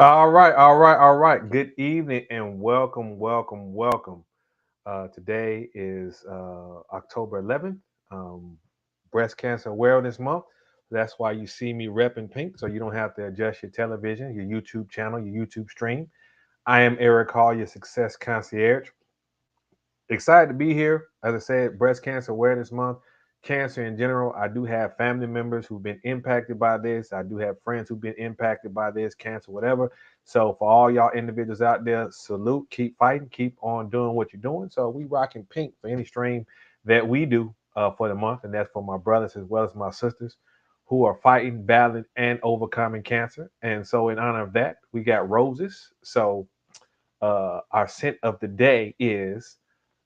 All right, all right, all right. Good evening and welcome, welcome, welcome. Today is October 11th, Breast Cancer Awareness Month. That's why you see me repping pink, so you don't have to adjust your television, your YouTube channel, your YouTube stream. I am Eric Hall, your success concierge. Excited to be here. As I said, Breast Cancer Awareness Month, cancer in general. I do have family members who've been impacted by this. I do have friends who've been impacted by this, cancer, whatever. So for all y'all individuals out there, salute, keep fighting, keep on doing what you're doing. So we rocking pink for any stream that we do for the month, and that's for my brothers as well as my sisters who are fighting, battling, and overcoming cancer. And so in honor of that, we got roses. So our scent of the day is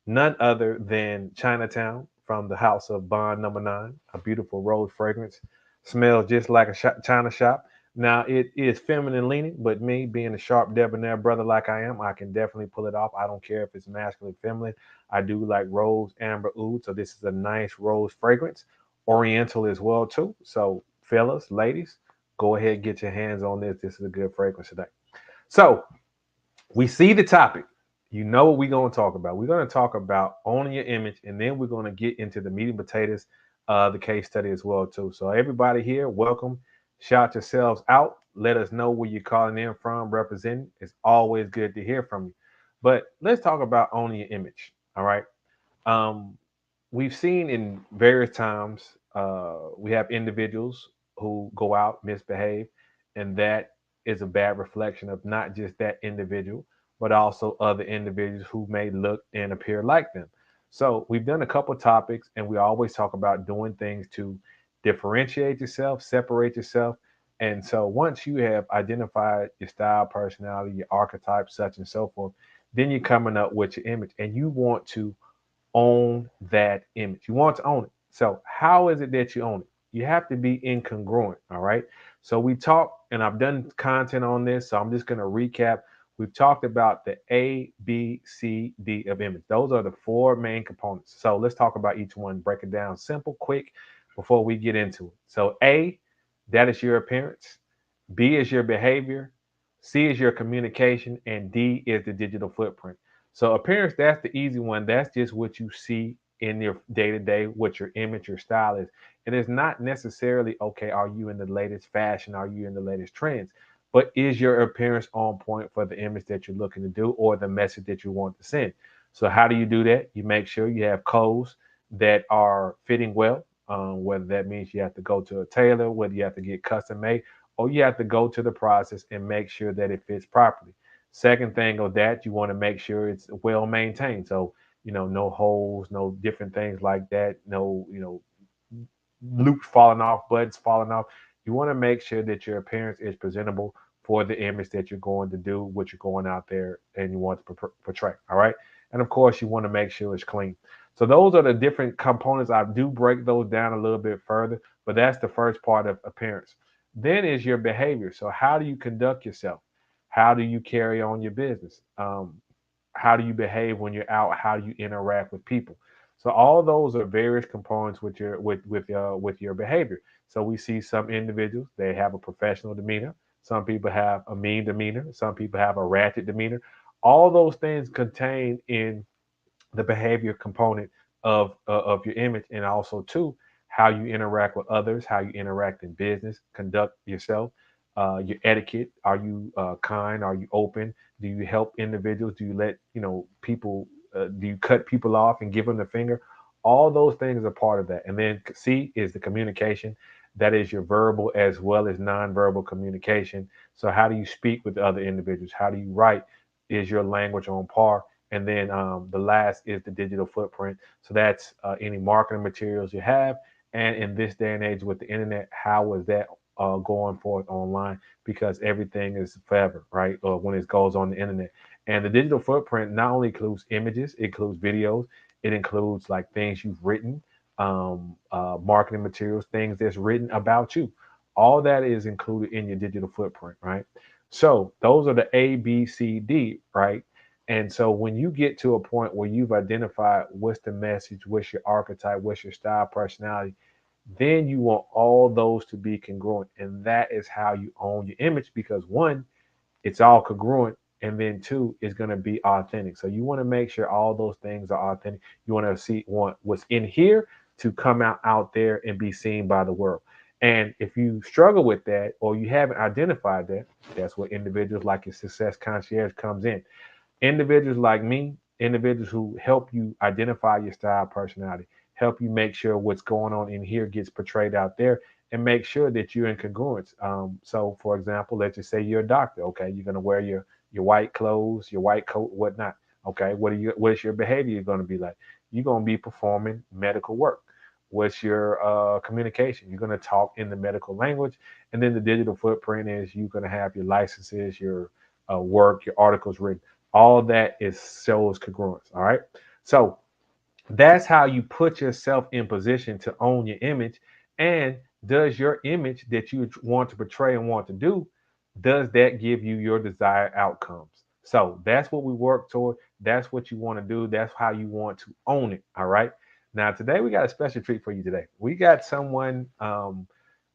none other than Chinatown from the House of Bond Number 9, a beautiful rose fragrance. Smells just like a China shop. Now it is feminine leaning, but me being a sharp debonair brother like I am, I can definitely pull it off. I don't care if it's masculine, feminine. I do like rose, amber, oud. So this is a nice rose fragrance, oriental as well too. So fellas, ladies, go ahead and get your hands on this. This is a good fragrance today. So we see the topic. You know what we're going to talk about. We're going to talk about owning your image, and then we're going to get into the meat and potatoes, the case study as well too. So everybody here, welcome. Shout yourselves out. Let us know where you're calling in from, representing. It's always good to hear from you. But let's talk about owning your image. All right. Um, we've seen in various times we have individuals who go out misbehave, and that is a bad reflection of not just that individual but also other individuals who may look and appear like them. So we've done a couple topics, and we always talk about doing things to differentiate yourself, separate yourself. And so once you have identified your style, personality, your archetype, such and so forth, then you're coming up with your image, and you want to own that image. You want to own it. So, how is it that you own it? You have to be incongruent. All right. So, we talked, and I've done content on this. So, I'm just going to recap. We've talked about the A, B, C, D of image. Those are the four main components. So, let's talk about each one, break it down simple, quick before we get into it. So, A, that is your appearance. B is your behavior. C is your communication. And D is the digital footprint. So appearance, that's the easy one. That's just what you see in your day to day, what your image, your style is. It is not necessarily, okay, are you in the latest fashion? Are you in the latest trends? But is your appearance on point for the image that you're looking to do or the message that you want to send? So how do you do that? You make sure you have clothes that are fitting well, whether that means you have to go to a tailor, whether you have to get custom made, or you have to go to the process and make sure that it fits properly. Second thing of that, you want to make sure it's well maintained. So, no holes, no different things like that, no, loops falling off, buttons falling off. You want to make sure that your appearance is presentable for the image that you're going to do, what you're going out there and you want to portray. All right. And of course, you want to make sure it's clean. So those are the different components. I do break those down a little bit further, but that's the first part of appearance. Then is your behavior. So how do you conduct yourself? How do you carry on your business? How do you behave when you're out? How do you interact with people? So all those are various components with your behavior. So we see some individuals, they have a professional demeanor. Some people have a mean demeanor. Some people have a ratchet demeanor. All those things contained in the behavior component of your image, and also too how you interact with others, how you interact in business, conduct yourself, your etiquette. Are you kind? Are you open? Do you help individuals? Do you let people? Do you cut people off and give them the finger? All those things are part of that. And then C is the communication. That is your verbal as well as nonverbal communication. So how do you speak with other individuals? How do you write? Is your language on par? And then the last is the digital footprint. So that's any marketing materials you have. And in this day and age with the internet, how is that going forth online? Because everything is forever, right? Or when it goes on the internet. And the digital footprint not only includes images, it includes videos, it includes like things you've written, marketing materials, things that's written about you. All that is included in your digital footprint, right? So those are the A, B, C, D, right? And so when you get to a point where you've identified what's the message, what's your archetype, what's your style, personality, then you want all those to be congruent. And that is how you own your image because one, it's all congruent. And then two, it's going to be authentic. So you want to make sure all those things are authentic. You want what's in here to come out there and be seen by the world. And if you struggle with that or you haven't identified that, that's where individuals like your success concierge comes in. Individuals like me, individuals who help you identify your style, personality, help you make sure what's going on in here gets portrayed out there, and make sure that you're in congruence. So, for example, let's just say you're a doctor. Okay, you're going to wear your white clothes, your white coat, whatnot. Okay, what's your behavior going to be like? You're going to be performing medical work. What's your communication? You're going to talk in the medical language, and then the digital footprint is you're going to have your licenses, your work, your articles written. All that is shows congruence. All right. So that's how you put yourself in position to own your image. And does your image that you want to portray and want to do, does that give you your desired outcomes? So that's what we work toward. That's what you want to do. That's how you want to own it. All right. Now, today we got a special treat for you today. We got someone,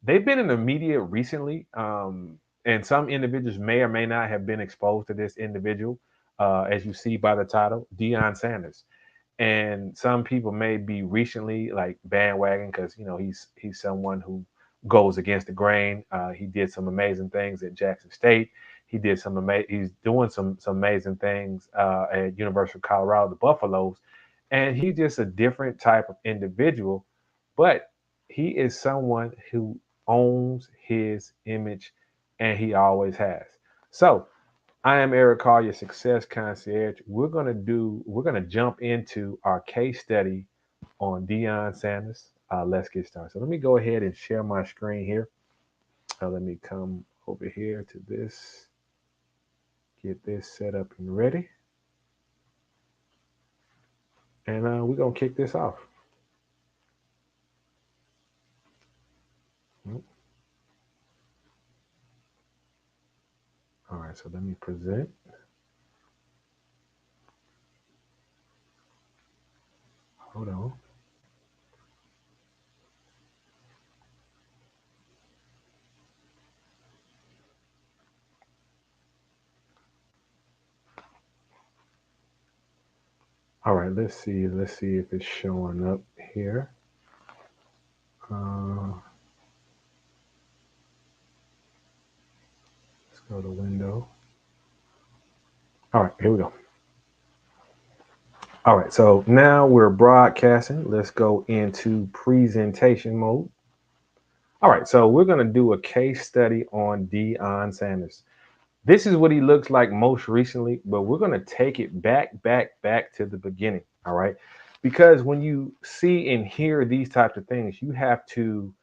they've been in the media recently, and some individuals may or may not have been exposed to this individual, as you see by the title, Deion Sanders. And some people may be recently like bandwagon because he's someone who goes against the grain. He did some amazing things at Jackson State. He's doing some amazing things at University of Colorado, the Buffaloes, and he's just a different type of individual. But he is someone who owns his image, and he always has. So I am Eric Call, your success concierge. We're gonna jump into our case study on Deion Sanders. Let's get started. So let me go ahead and share my screen here. Let me come over here to this, get this set up and ready, and we're gonna kick this off. Mm, All right, so let me present. Hold on. All right, let's see. Let's see if it's showing up here. Let's go to window. All right, here we go. All right, so now we're broadcasting. Let's go into presentation mode. All right, so we're going to do a case study on Deion Sanders. This is what he looks like most recently, but we're going to take it back to the beginning. All right, because when you see and hear these types of things, you have to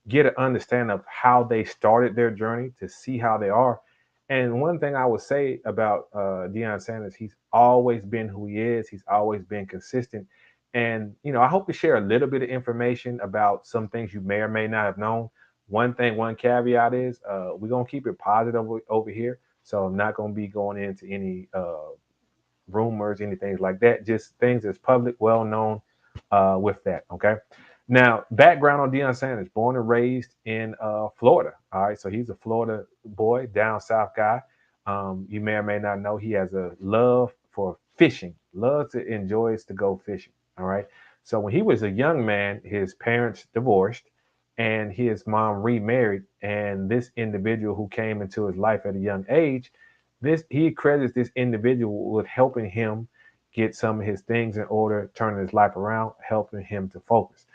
get an understanding of how they started their journey to see how they are. And one thing I would say about Deion Sanders, he's always been who he is. He's always been consistent. And, I hope to share a little bit of information about some things you may or may not have known. One thing, one caveat is we're going to keep it positive over here. So I'm not going to be going into any rumors, anything like that. Just things that's public, well known with that. Okay. Now, background on Deion Sanders, born and raised in Florida. All right. So he's a Florida boy, down south guy. You may or may not know he has a love for fishing, loves to enjoys to go fishing. All right. So when he was a young man, his parents divorced and his mom remarried. And this individual who came into his life at a young age, this he credits this individual with helping him get some of his things in order, turning his life around, helping him to focus.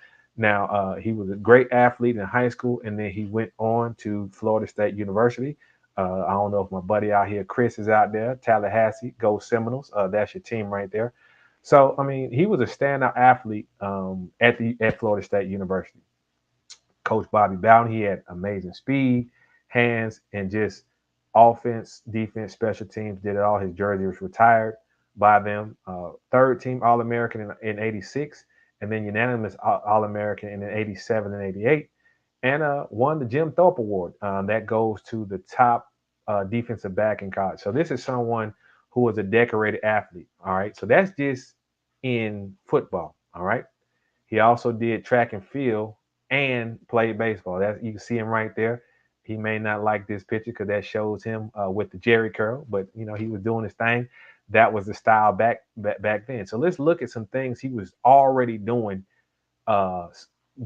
Now, he was a great athlete in high school, and then he went on to Florida State University. I don't know if my buddy out here, Chris, is out there. Tallahassee, go Seminoles. That's your team right there. So, I mean, he was a standout athlete at Florida State University. Coach Bobby Bowden. He had amazing speed, hands, and just offense, defense, special teams. Did it all. His jersey was retired by them. Third team All American in '86, and then unanimous All American in '87 and '88, and won the Jim Thorpe Award. That goes to the top defensive back in college. So this is someone who was a decorated athlete. All right. So that's just in football. All right. He also did track and field and played baseball. That you can see him right there. He may not like this picture because that shows him with the Jerry curl, but he was doing his thing. That was the style back then. So let's look at some things he was already doing, uh,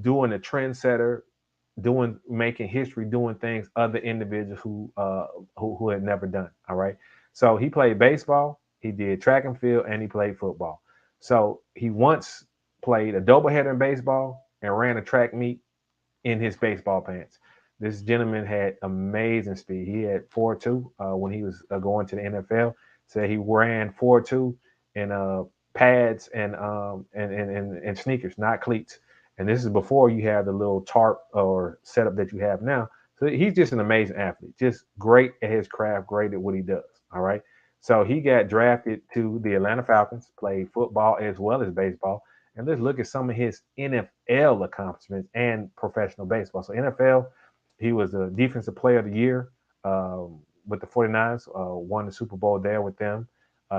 doing a trendsetter, doing making history, doing things other individuals who had never done. All right. So he played baseball, he did track and field, and he played football. So he once played a doubleheader in baseball and ran a track meet in his baseball pants. This gentleman had amazing speed. He had 4.2 when he was going to the NFL. So he ran 4.2 in pads and sneakers, not cleats. And this is before you have the little tarp or setup that you have now. So he's just an amazing athlete, just great at his craft, great at what he does. All right. So he got drafted to the Atlanta Falcons, played football as well as baseball, and let's look at some of his NFL accomplishments and professional baseball. So NFL, he was the defensive player of the year with the 49ers, won the Super Bowl there with them.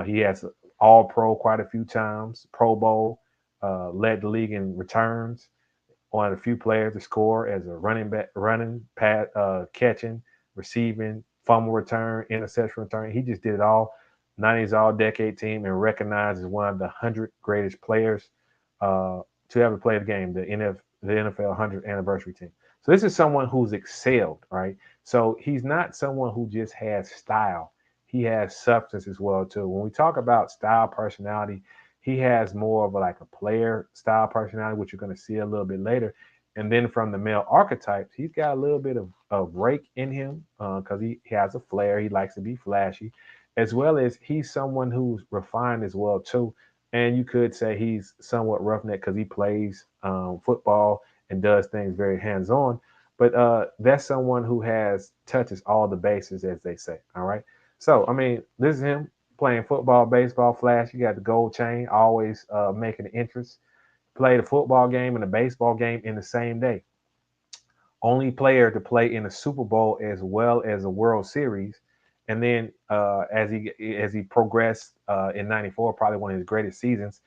He has all pro quite a few times, Pro Bowl, led the league in returns, one of the few players to score as a running back, catching, receiving, fumble return, interception return. He just did it all. 90s All Decade team and recognized as one of the 100 greatest players uh, to ever play the game, the NFL 100th anniversary team. So this is someone who's excelled, right? So he's not someone who just has style. He has substance as well too. When we talk about style, personality, he has more of like a player style personality, which you're going to see a little bit later. And then from the male archetypes, he's got a little bit of rake in him because he has a flair. He likes to be flashy, as well as he's someone who's refined as well too. And you could say he's somewhat roughneck because he plays football and does things very hands on. But that's someone who has touches all the bases, as they say. All right. So I mean, this is him playing football, baseball, flash. You got the gold chain, always making an interest. Played a football game and a baseball game in the same day. Only player to play in a Super Bowl as well as a World Series. And then as he progressed in '94, probably one of his greatest seasons,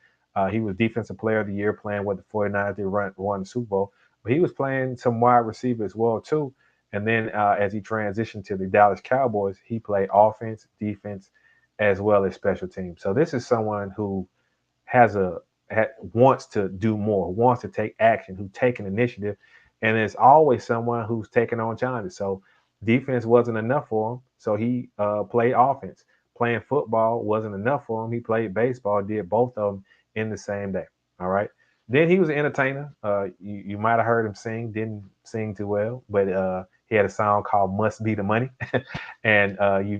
he was Defensive Player of the Year playing with the 49ers. They won the Super Bowl. But he was playing some wide receiver as well, too. And then as he transitioned to the Dallas Cowboys, he played offense, defense, as well as special teams. So this is someone who has a wants to do more, wants to take action, who's taking initiative, and there's always someone who's taking on challenges. So defense wasn't enough for him, so he played offense. Playing football wasn't enough for him. He played baseball, did both of them in the same day. All right. Then he was an entertainer. You might have heard him sing. Didn't sing too well, but he had a song called "Must Be the Money," and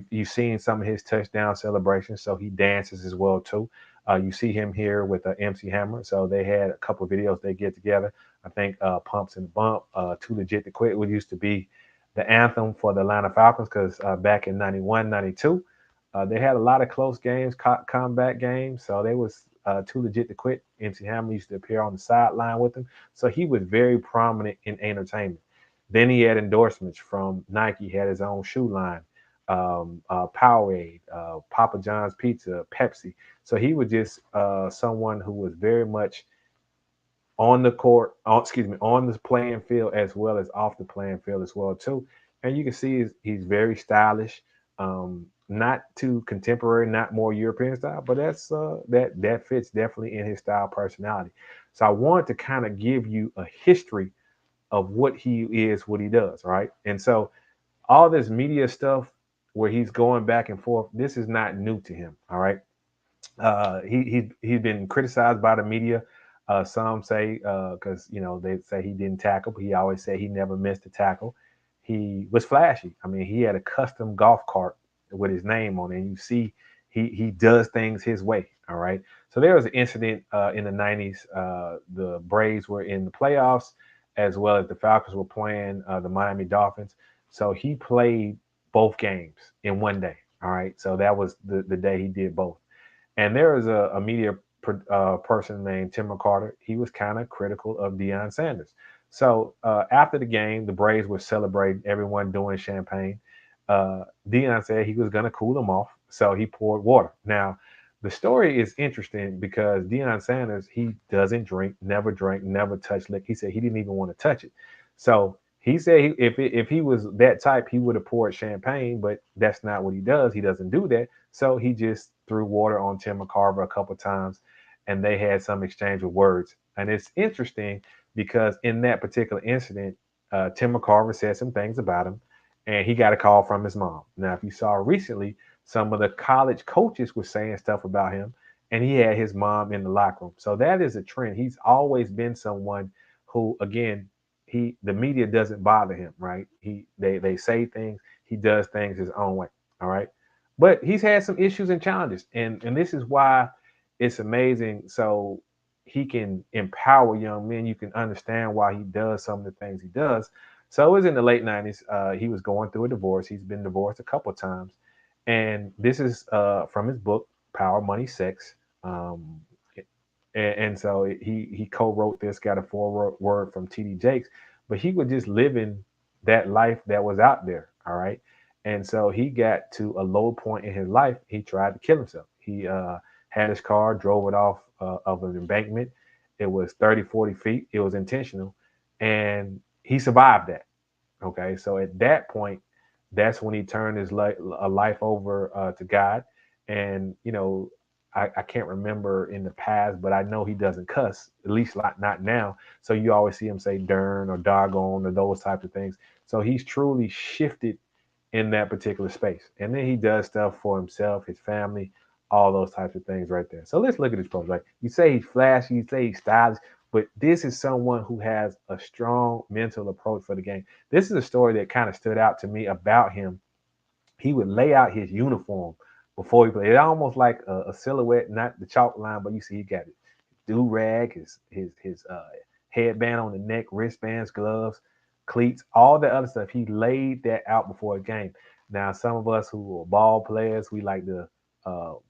you've seen some of his touchdown celebrations. So he dances as well too. You see him here with MC Hammer. So they had a couple of videos they get together. I think Pumps and Bump, Too Legit to Quit, which used to be the anthem for the Atlanta Falcons because back in 91, 92, they had a lot of close games, combat games. So they was Too Legit to Quit. MC Hammer used to appear on the sideline with them. So he was very prominent in entertainment. Then he had endorsements from Nike, he had his own shoe line, Powerade, Papa John's Pizza, Pepsi. So he was just someone who was very much on the court, on the playing field as well as off the playing field as well too. And you can see he's very stylish, not too contemporary, not more European style, but that fits definitely in his style personality. So I wanted to kind of give you a history of what he is, what he does, right? And so all this media stuff where he's going back and forth, this is not new to him, all right? He's been criticized by the media. Some say because they say he didn't tackle, but he always said he never missed a tackle. He was flashy. I mean, he had a custom golf cart with his name on it. And you see, he does things his way. All right. So there was an incident in the '90s. The Braves were in the playoffs, as well as the Falcons were playing the Miami Dolphins. So he played both games in one day. All right. So that was the day he did both. And there was a media person named Tim McCarter. He was kind of critical of Deion Sanders. So after the game, the Braves were celebrating, everyone doing champagne. Deion said he was going to cool them off, so he poured water. Now, the story is interesting because Deion Sanders, he doesn't drink, never drank, never touched liquor. He said he didn't even want to touch it. So he said if he was that type, he would have poured champagne, but that's not what he does. He doesn't do that. So he just threw water on Tim McCarver a couple of times, and they had some exchange of words. And it's interesting because in that particular incident, Tim McCarver said some things about him, and he got a call from his mom. Now, if you saw recently, some of the college coaches were saying stuff about him, and he had his mom in the locker room. So that is a trend. He's always been someone who, again, the media doesn't bother him, right? They say things, he does things his own way. All right. But he's had some issues and challenges. And this is why it's amazing. So he can empower young men. You can understand why he does some of the things he does. So it was in the late '90s. He was going through a divorce. He's been divorced a couple of times. And this is from his book, Power, Money, Sex. Um, And so he co-wrote this, got a foreword from TD Jakes, but he was just living that life that was out there. All right. And so he got to a low point in his life. He tried to kill himself. He had his car, drove it off of an embankment. It was 30, 40 feet. It was intentional. And he survived that. Okay, so at that point, that's when he turned his life over to God. And I can't remember in the past, but I know he doesn't cuss, at least not now. So you always see him say "darn" or "doggone" or those types of things. So he's truly shifted in that particular space. And then he does stuff for himself, his family, all those types of things right there. So let's look at his post. Like you say he's flashy, you say he's stylish, but this is someone who has a strong mental approach for the game. This is a story that kind of stood out to me about him. He would lay out his uniform before he played. It's almost like a silhouette, not the chalk line, but you see he got his do rag, his headband on the neck, wristbands, gloves, cleats, all the other stuff. He laid that out before a game. Now, some of us who are ball players, we like to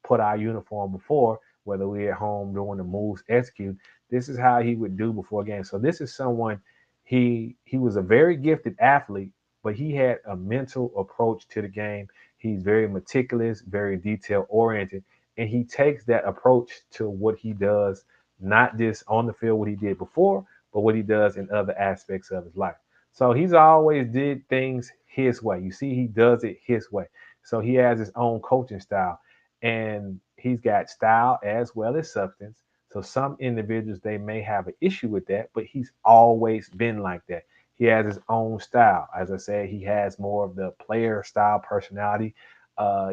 put our uniform before, whether we're at home doing the moves, execute. This is how he would do before a game. So this is someone he was a very gifted athlete, but he had a mental approach to the game. He's very meticulous, very detail oriented, and he takes that approach to what he does, not just on the field, what he did before, but what he does in other aspects of his life. So he's always did things his way. You see, he does it his way. So he has his own coaching style, and he's got style as well as substance. So some individuals they may have an issue with that, but he's always been like that. He has his own style. As I said, he has more of the player style personality.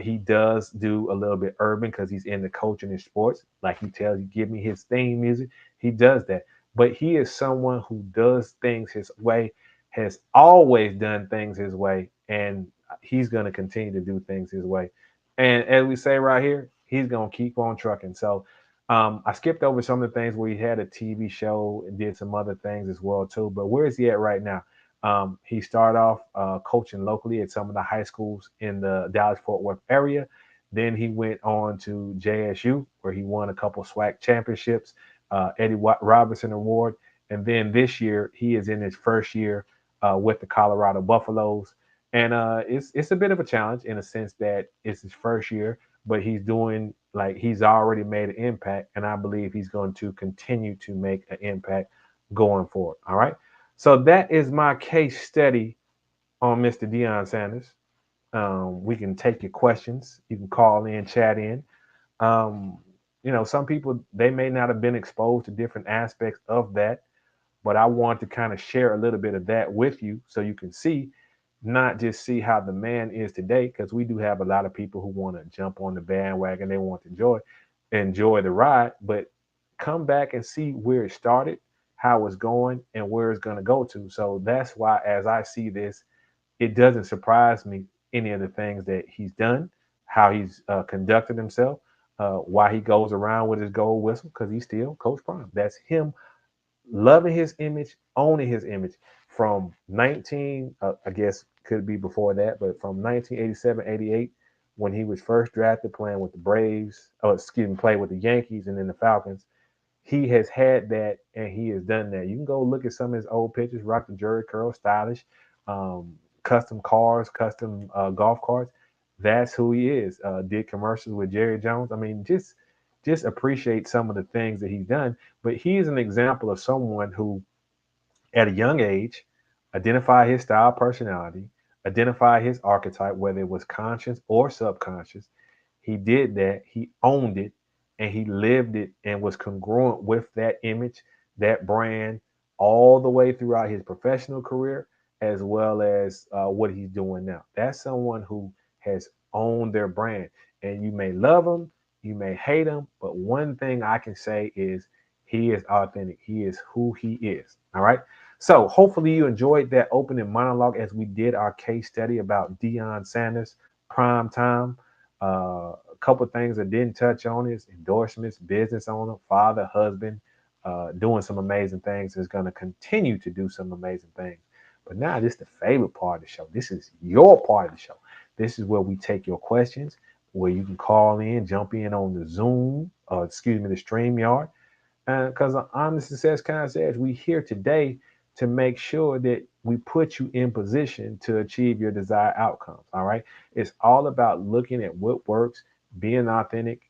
He does do a little bit urban because he's in the coaching and sports. Like he tells you, give me his theme music. He does that. But he is someone who does things his way, has always done things his way, and he's going to continue to do things his way. And as we say right here, he's going to keep on trucking. So I skipped over some of the things where he had a TV show and did some other things as well too. But where is he at right now? He started off coaching locally at some of the high schools in the Dallas Fort Worth area. Then he went on to JSU, where he won a couple SWAC championships, Eddie Robinson Award, and then this year he is in his first year with the Colorado Buffaloes, and it's a bit of a challenge in a sense that it's his first year, but he's doing like he's already made an impact, and I believe he's going to continue to make an impact going forward. All right. So that is my case study on Mr. Deion Sanders. We can take your questions. You can call in, chat in. Um, some people they may not have been exposed to different aspects of that, but I want to kind of share a little bit of that with you so you can see, not just see how the man is today, because we do have a lot of people who want to jump on the bandwagon. They want to enjoy the ride, but come back and see where it started, how it's going, and where it's going to go to. So that's why, as I see this, it doesn't surprise me any of the things that he's done, how he's conducted himself, why he goes around with his gold whistle, because he's still Coach Prime. That's him loving his image, owning his image from 19, I guess could be before that, but from 1987, 88, when he was first drafted playing with the Braves, playing with the Yankees and then the Falcons, he has had that and he has done that. You can go look at some of his old pictures, rock the Jerry curl, stylish, custom cars, custom golf carts. That's who he is. Did commercials with Jerry Jones. I mean, just appreciate some of the things that he's done. But he's an example of someone who, at a young age, identify his style, personality, identify his archetype, whether it was conscious or subconscious. He did that. He owned it, and he lived it, and was congruent with that image, that brand, all the way throughout his professional career, as well as what he's doing now. That's someone who has owned their brand, and you may love him, you may hate him, but one thing I can say is he is authentic. He is who he is. All right. So hopefully you enjoyed that opening monologue as we did our case study about Deion Sanders, prime time. A couple of things I didn't touch on is endorsements, business owner, father, husband, doing some amazing things. Is going to continue to do some amazing things. But now this is the favorite part of the show. This is your part of the show. This is where we take your questions, where you can call in, jump in on the Zoom, the StreamYard, Because on the Success Concierge, we here today to make sure that we put you in position to achieve your desired outcomes. All right. It's all about looking at what works, being authentic,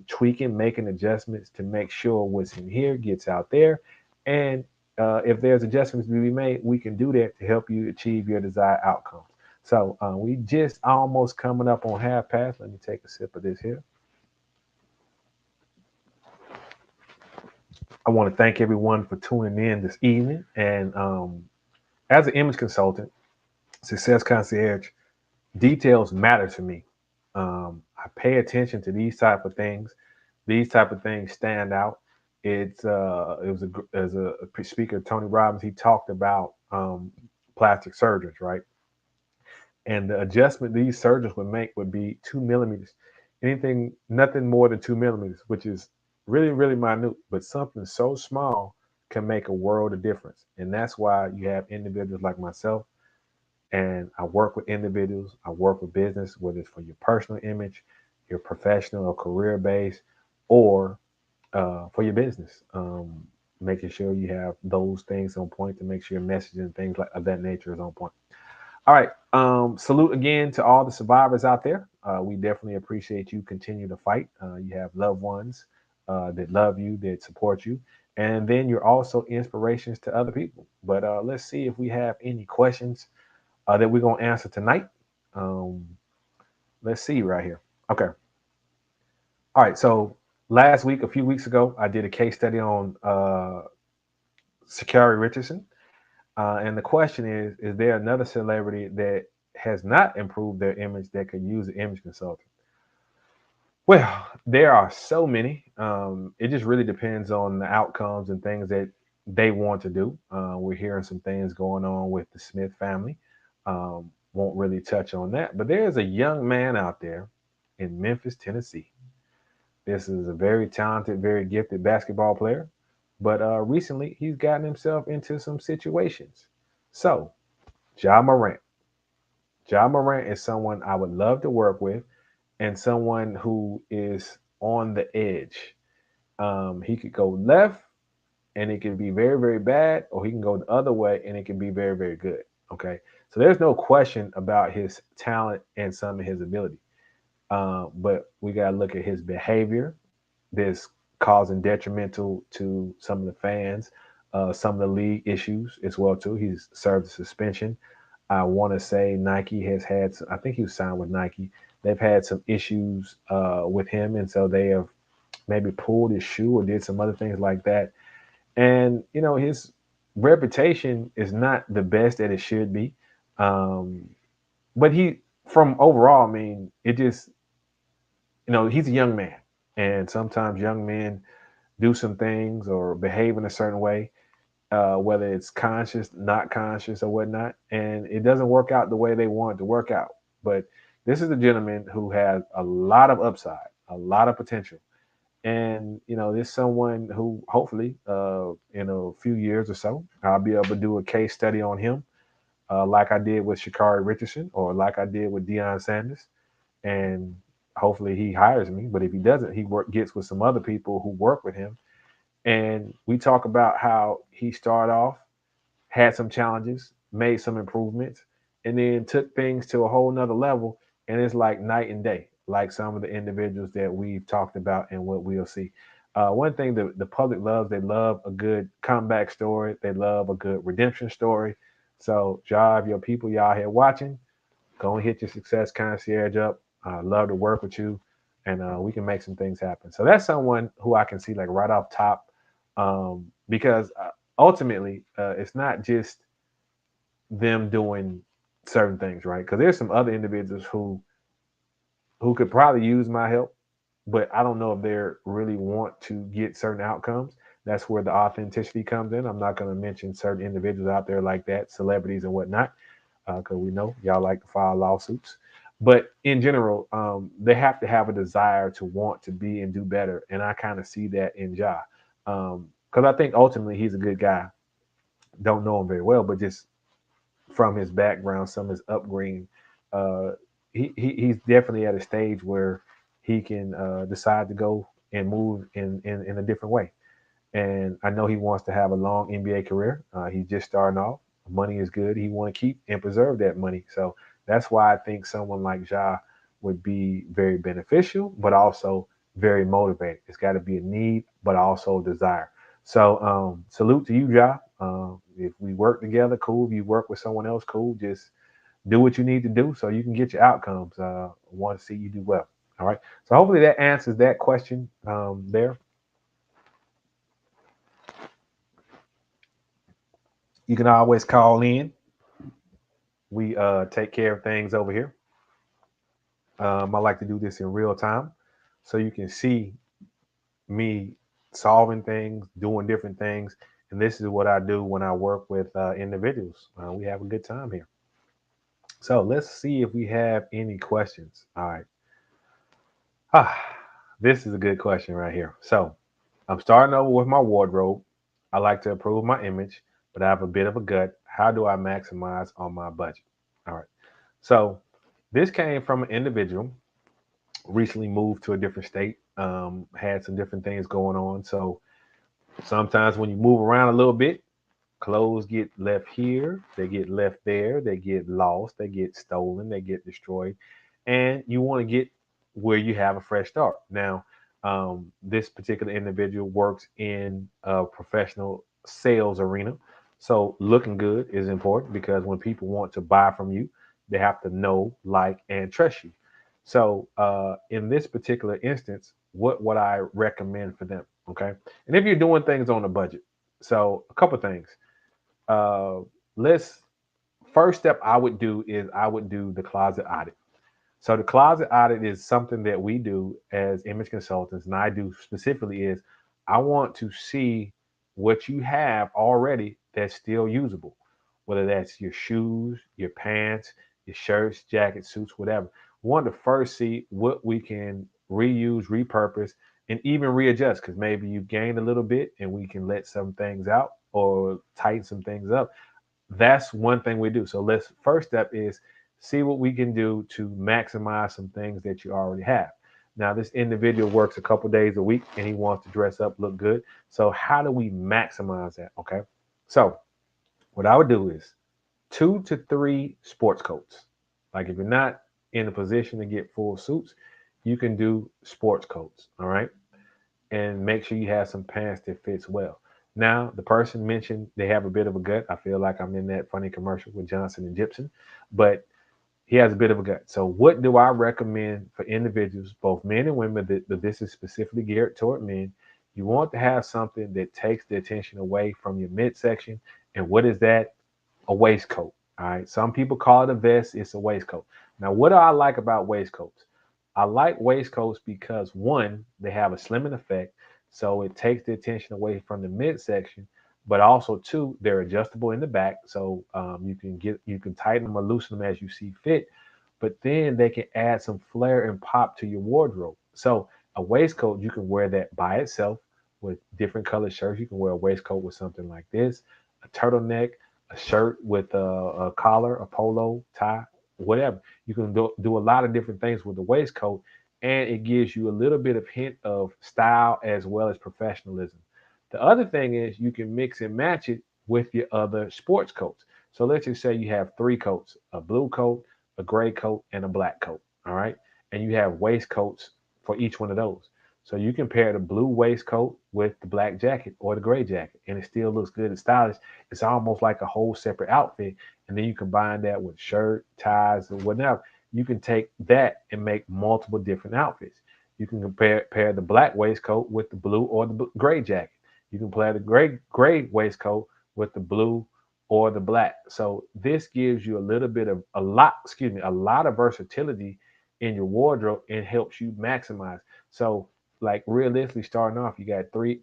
tweaking, making adjustments to make sure what's in here gets out there. And if there's adjustments to be made, we can do that to help you achieve your desired outcomes. So we just almost coming up on half past. Let me take a sip of this here. I want to thank everyone for tuning in this evening. And as an image consultant, Success Concierge, details matter to me. I pay attention to these type of things. These type of things stand out. It was as a speaker, Tony Robbins. He talked about plastic surgeons, right? And the adjustment these surgeons would make would be 2 millimeters, anything, nothing more than 2 millimeters, which is really, really minute, but something so small can make a world of difference. And that's why you have individuals like myself, and I work with individuals, I work with business, whether it's for your personal image, your professional or career base, or for your business. Making sure you have those things on point to make sure your message and things like of that nature is on point. All right. Salute again to all the survivors out there. We definitely appreciate you continue to fight. You have loved ones that love you, that support you. And then you're also inspirations to other people. But let's see if we have any questions that we're going to answer tonight. Um, let's see right here. Okay. All right. So last week, a few weeks ago, I did a case study on Sha'Carri Richardson. And the question is there another celebrity that has not improved their image that could use an image consultant? Well, there are so many. It just really depends on the outcomes and things that they want to do. We're hearing some things going on with the Smith family. Won't really touch on that. But there's a young man out there in Memphis, Tennessee. This is a very talented, very gifted basketball player. But recently, he's gotten himself into some situations. So, Ja Morant. Ja Morant is someone I would love to work with and someone who is on the edge. He could go left and it can be very, very bad, or he can go the other way and it can be very, very good. Okay. So there's no question about his talent and some of his ability. But we got to look at his behavior. This causing detrimental to some of the fans, some of the league issues as well too. He's served a suspension. I want to say Nike has had. I think he was signed with Nike. They've had some issues with him, and so they have maybe pulled his shoe or did some other things like that. And his reputation is not the best that it should be. Um, but from overall, I mean, it just he's a young man, and sometimes young men do some things or behave in a certain way, whether it's conscious, not conscious, or whatnot, and it doesn't work out the way they want it to work out. But this is a gentleman who has a lot of upside, a lot of potential, and this someone who hopefully, in a few years or so, I'll be able to do a case study on him, like I did with Sha'Carri Richardson or like I did with Deion Sanders, and hopefully he hires me. But if he doesn't, gets with some other people who work with him, and we talk about how he started off, had some challenges, made some improvements, and then took things to a whole nother level. And it's like night and day, like some of the individuals that we've talked about and what we'll see. One thing the public loves, they love a good comeback story. They love a good redemption story. So, job, your people, y'all here watching, go and hit your Success Concierge up. I love to work with you, and we can make some things happen. So that's someone who I can see like right off top, because ultimately it's not just them doing certain things, right? Because there's some other individuals who could probably use my help, but I don't know if they really want to get certain outcomes. That's where the authenticity comes in. I'm not going to mention certain individuals out there like that, celebrities and whatnot, because we know y'all like to file lawsuits. But in general, they have to have a desire to want to be and do better, and I kind of see that in Ja, because I think ultimately he's a good guy. Don't know him very well, but just from his background, some of his upbringing, uh, he's definitely at a stage where he can decide to go and move in a different way. and I know he wants to have a long NBA career. He's just starting off. Money is good. He want to keep and preserve that money. So that's why I think someone like Ja would be very beneficial, but also very motivated. It's got to be a need, but also a desire. So salute to you, Ja. If we work together, cool. If you work with someone else, cool. Just do what you need to do so you can get your outcomes. Want to see you do well. All right. So hopefully that answers that question there. You can always call in. We take care of things over here. I like to do this in real time so you can see me solving things, doing different things. And this is what I do when I work with individuals. We have a good time here. So let's see if we have any questions. All right. Ah, this is a good question right here. So I'm starting over with my wardrobe. I like to improve my image, but I have a bit of a gut. How do I maximize on my budget? All right. So this came from an individual recently moved to a different state, had some different things going on. So sometimes when you move around a little bit, clothes get left here, they get left there, they get lost, they get stolen, they get destroyed, and you want to get where you have a fresh start. Now, this particular individual works in a professional sales arena, so looking good is important because when people want to buy from you, they have to know, like, and trust you. So, in this particular instance, what would I recommend for them? Okay, and if you're doing things on a budget, so a couple things uh, let's first step I would do is I would do the closet audit. So the closet audit is something that we do as image consultants, and I do specifically is I want to see what you have already that's still usable, whether that's your shoes, your pants, your shirts, jackets, suits, whatever. We want to first see what we can reuse, repurpose, and even readjust because maybe you gained a little bit and we can let some things out or tighten some things up. That's one thing we do. So let's first step is see what we can do to maximize some things that you already have. Now, this individual works a couple days a week and he wants to dress up, look good. So how do we maximize that? Okay. So what I would do is 2 to 3 sports coats. Like if you're not in a position to get full suits, you can do sports coats. All right, and make sure you have some pants that fits well. Now, the person mentioned they have a bit of a gut. I feel like I'm in that funny commercial with Johnson and Gibson, but he has a bit of a gut. So, what do I recommend for individuals, both men and women, that this is specifically geared toward men? You want to have something that takes the attention away from your midsection. And what is that? A waistcoat. All right. Some people call it a vest. It's a waistcoat. Now, what do I like about waistcoats? I like waistcoats because one, they have a slimming effect, so it takes the attention away from the midsection. But also, two, they're adjustable in the back, so you can tighten them or loosen them as you see fit. But then they can add some flair and pop to your wardrobe. So a waistcoat, you can wear that by itself with different colored shirts. You can wear a waistcoat with something like this, a turtleneck, a shirt with a collar, a polo, tie, whatever. You can do a lot of different things with the waistcoat, and it gives you a little bit of hint of style as well as professionalism. The other thing is you can mix and match it with your other sports coats. So let's just say you have 3 coats: a blue coat, a gray coat, and a black coat. All right, and you have waistcoats for each one of those. So you can pair the blue waistcoat with the black jacket or the gray jacket, and it still looks good and stylish. It's almost like a whole separate outfit, and then you combine that with shirt, ties, or whatever. You can take that and make multiple different outfits. You can pair the black waistcoat with the blue or the gray jacket. You can pair the gray waistcoat with the blue or the black. So this gives you a little bit of a lot of versatility in your wardrobe and helps you maximize. So like realistically starting off, you got 3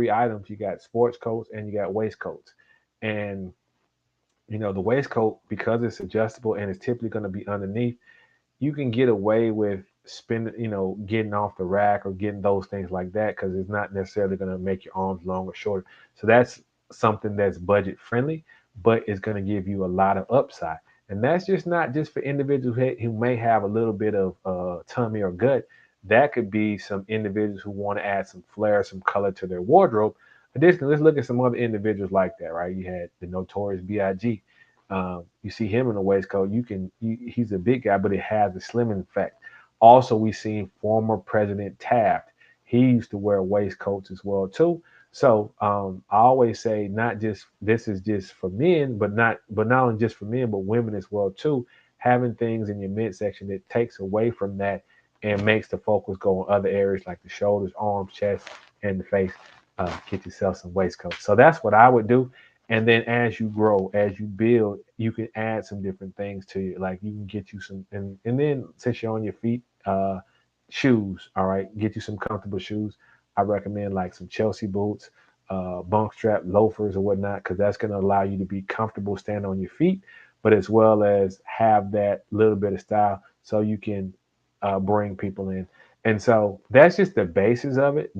items. You got sports coats and you got waistcoats. And the waistcoat, because it's adjustable and it's typically going to be underneath, you can get away with spending, getting off the rack or getting those things like that because it's not necessarily going to make your arms long or shorter. So that's something that's budget friendly, but it's going to give you a lot of upside. And that's just not just for individuals who may have a little bit of tummy or gut. That could be some individuals who want to add some flair, some color to their wardrobe. Additionally, let's look at some other individuals like that, right? You had the notorious B.I.G. You see him in the waistcoat. He's a big guy, but it has a slimming effect. Also, we seen former President Taft. He used to wear waistcoats as well too. So I always say, not just this is just for men, but not only just for men, but women as well too. Having things in your midsection that takes away from that and makes the focus go on other areas like the shoulders, arms, chest, and the face. Get yourself some waistcoats. So that's what I would do. And then as you grow, as you build, you can add some different things to it. Like you can get you some, and then since you're on your feet, shoes. All right, get you some comfortable shoes. I recommend like some Chelsea boots, bunk strap loafers or whatnot, because that's going to allow you to be comfortable standing on your feet, but as well as have that little bit of style so you can bring people in. And so that's just the basis of it,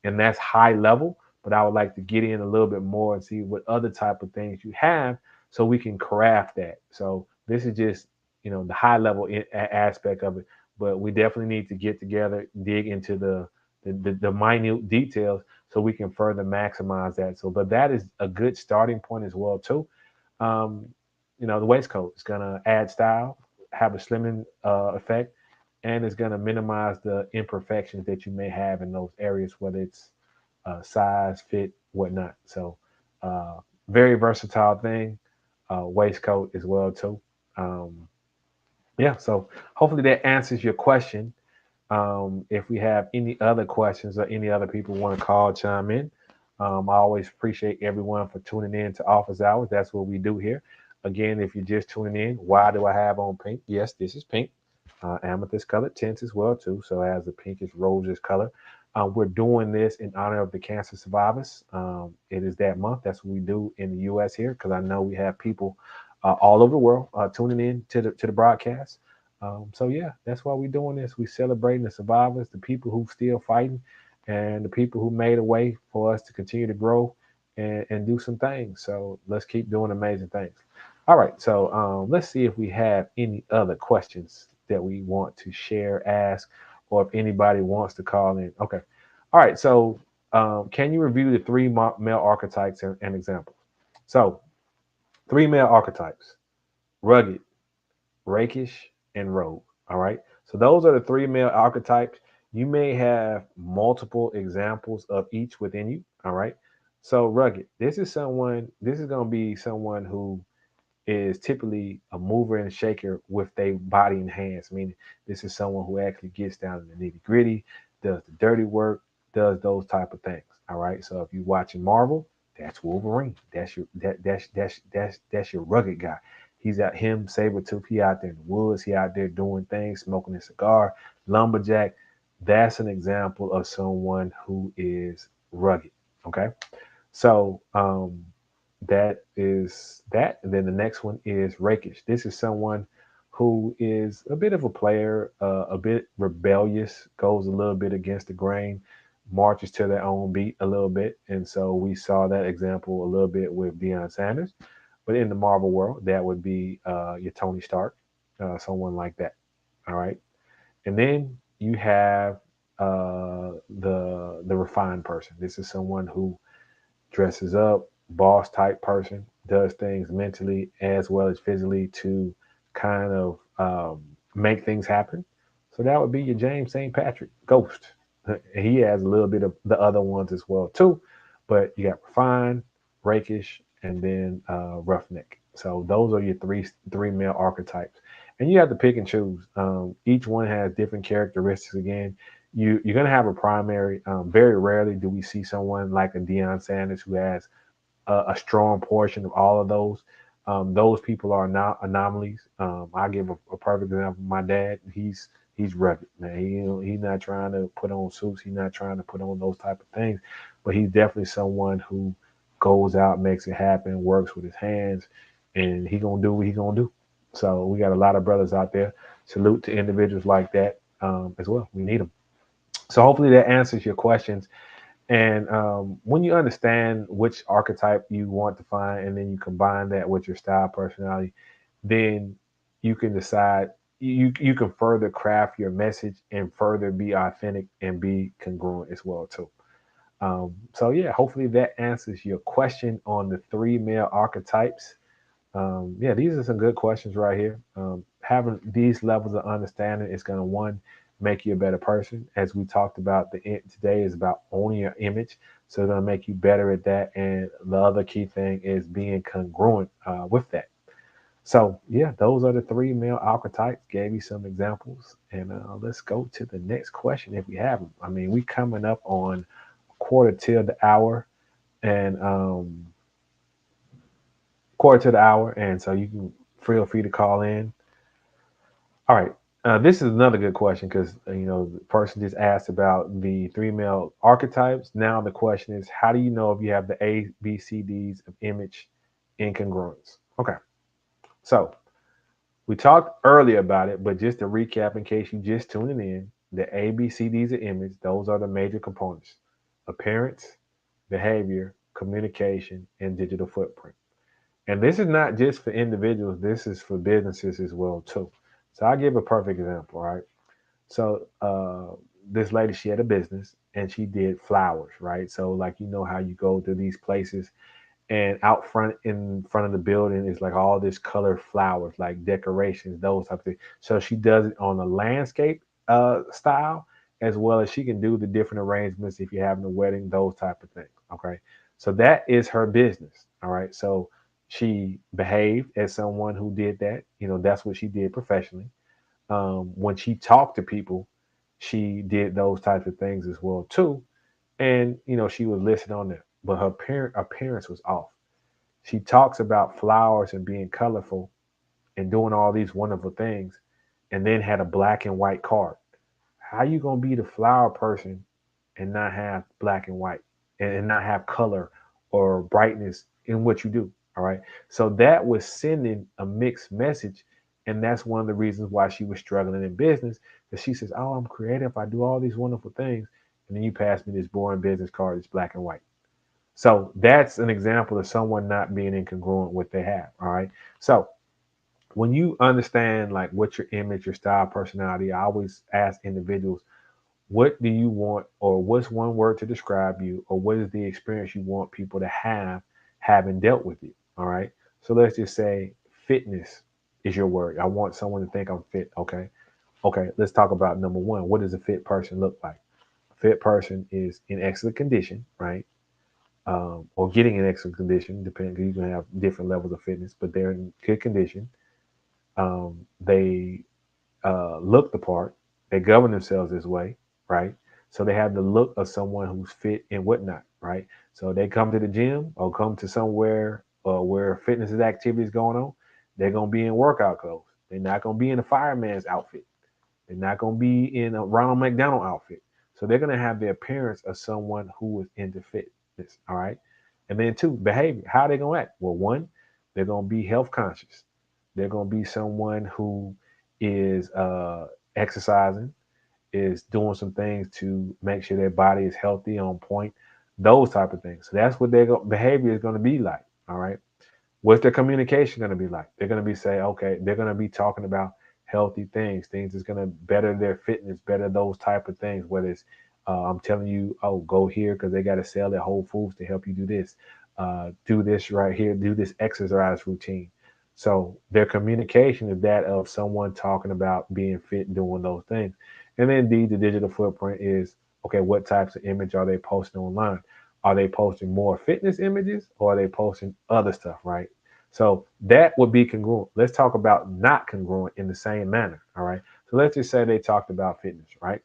and that's high level. But I would like to get in a little bit more and see what other type of things you have, so we can craft that. So this is just the high level aspect of it, but we definitely need to get together, dig into the minute details so we can further maximize that. So, but that is a good starting point as well too. Um, the waistcoat is gonna add style, have a slimming effect, and it's gonna minimize the imperfections that you may have in those areas, whether it's size, fit, whatnot. So, very versatile thing. Waistcoat as well too. Um, yeah. So hopefully that answers your question. If we have any other questions or any other people want to call, chime in. I always appreciate everyone for tuning in to Office Hours. That's what we do here. Again, if you're just tuning in, why do I have on pink? Yes, this is pink, amethyst colored tints as well too. So as the pinkish roses color, we're doing this in honor of the cancer survivors. It is that month. That's what we do in the U.S. here, because I know we have people all over the world tuning in to the broadcast. So yeah, that's why we're doing this. We celebrating the survivors, the people who still fighting, and the people who made a way for us to continue to grow and do some things. So let's keep doing amazing things. All right, so let's see if we have any other questions that we want to share, ask, or if anybody wants to call in. Okay. All right, so can you review the three male archetypes and examples? So, three male archetypes: rugged, rakish, and rogue. All right. So those are the three male archetypes. You may have multiple examples of each within you. All right. So rugged. This is going to be someone who is typically a mover and shaker with their body and hands, meaning this is someone who actually gets down in the nitty gritty, does the dirty work, does those type of things. All right. So if you're watching Marvel, that's Wolverine. That's your rugged guy. He's out him, Sabretooth. He out there in the woods. He out there doing things, smoking a cigar, lumberjack. That's an example of someone who is rugged. Okay. So that is that. And then the next one is rakish. This is someone who is a bit of a player, a bit rebellious, goes a little bit against the grain, marches to their own beat a little bit. And so we saw that example a little bit with Deion Sanders. But in the Marvel world, that would be your Tony Stark, someone like that. All right. And then you have the refined person. This is someone who dresses up, boss type person, does things mentally as well as physically to kind of make things happen. So that would be your James St. Patrick Ghost. He has a little bit of the other ones as well too, but you got refined, rakish, and then roughneck. So those are your three male archetypes, and you have to pick and choose. Each one has different characteristics. Again, you're going to have a primary. Very rarely do we see someone like a Deion Sanders who has a strong portion of all of those. Those people are not anomalies. I give a perfect example. My dad, he's rugged, man. He's not trying to put on suits. He's not trying to put on those type of things, but he's definitely someone who goes out, makes it happen, works with his hands, and he gonna do what he gonna do. So we got a lot of brothers out there. Salute to individuals like that as well. We need them. So hopefully that answers your questions. And when you understand which archetype you want to find, and then you combine that with your style personality, then you can decide. You can further craft your message and further be authentic and be congruent as well too. So yeah, hopefully that answers your question on the three male archetypes. Yeah, these are some good questions right here. Having these levels of understanding is going to, one, make you a better person. As we talked about, today is about owning your image. So it's going to make you better at that. And the other key thing is being congruent with that. So yeah, those are the three male archetypes. Gave you some examples. And let's go to the next question if we have them. I mean, we coming up on quarter till the hour. And quarter to the hour. And so you can feel free to call in. All right. This is another good question because the person just asked about the three male archetypes. Now the question is, how do you know if you have the A, B, C, D's of image incongruence? Okay. So we talked earlier about it, but just to recap, in case you just tuning in, the A, B, C, D's of image, those are the major components: appearance, behavior, communication, and digital footprint. And this is not just for individuals, this is for businesses as well too. So I'll give a perfect example, right? So this lady, she had a business and she did flowers, right? So like how you go to these places and out front in front of the building is like all this colored flowers, like decorations, those type of things. So she does it on a landscape style, as well as she can do the different arrangements if you're having a wedding, those type of things. Okay, so that is her business. All right, so she behaved as someone who did that. That's what she did professionally. When she talked to people, she did those types of things as well too. And she was listed on there, but her appearance was off. She talks about flowers and being colorful and doing all these wonderful things, and then had a black and white card. How you gonna be the flower person and not have black and white and not have color or brightness in what you do? All right. So that was sending a mixed message. And that's one of the reasons why she was struggling in business. Because she says, "Oh, I'm creative. I do all these wonderful things." And then you pass me this boring business card that's black and white. So that's an example of someone not being incongruent with what they have. All right. So when you understand like what your image, your style, personality, I always ask individuals, what do you want, or what's one word to describe you, or what is the experience you want people to have having dealt with you? All right. So let's just say fitness is your word. I want someone to think I'm fit. Okay. Okay. Let's talk about number one. What does a fit person look like? A fit person is in excellent condition, right? Or getting in excellent condition, depending. You can have different levels of fitness, but they're in good condition. They look the part. They govern themselves this way, right? So they have the look of someone who's fit and whatnot, right? So they come to the gym or come to somewhere where fitness activities going on. They're gonna be in workout clothes. They're not gonna be in a fireman's outfit. They're not gonna be in a Ronald McDonald outfit. So they're gonna have the appearance of someone who is into fitness. All right. And then two, behavior. How are they gonna act? Well, one, they're gonna be health conscious. They're gonna be someone who is exercising, is doing some things to make sure their body is healthy, on point, those type of things. So that's what their behavior is going to be like. All right. What's their communication going to be like? They're going to be saying, okay, they're going to be talking about healthy things that's going to better their fitness, better those type of things. Whether it's, I'm telling you, oh, go here because they got to sell at Whole Foods to help you do this. Do this right here, do this exercise routine. So their communication is that of someone talking about being fit and doing those things. And then indeed, the digital footprint is, okay, what types of image are they posting online? Are they posting more fitness images or are they posting other stuff, right? So that would be congruent. Let's talk about not congruent in the same manner. All right. So let's just say they talked about fitness, right?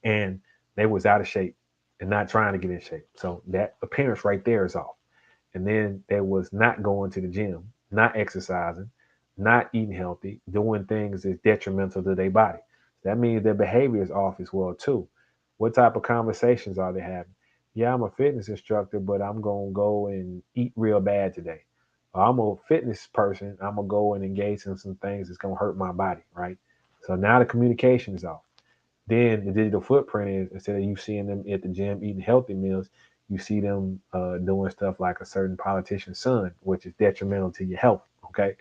And they was out of shape and not trying to get in shape. So that appearance right there is off. And then they was not going to the gym, not exercising, not eating healthy, doing things that's detrimental to their body. That means their behavior is off as well too. What type of conversations are they having? Yeah, I'm a fitness instructor, but I'm gonna go and eat real bad today. Or I'm a fitness person. I'm gonna go and engage in some things that's gonna hurt my body, right? So now the communication is off. Then the digital footprint is, instead of you seeing them at the gym eating healthy meals, you see them doing stuff like a certain politician's son, which is detrimental to your health. Okay.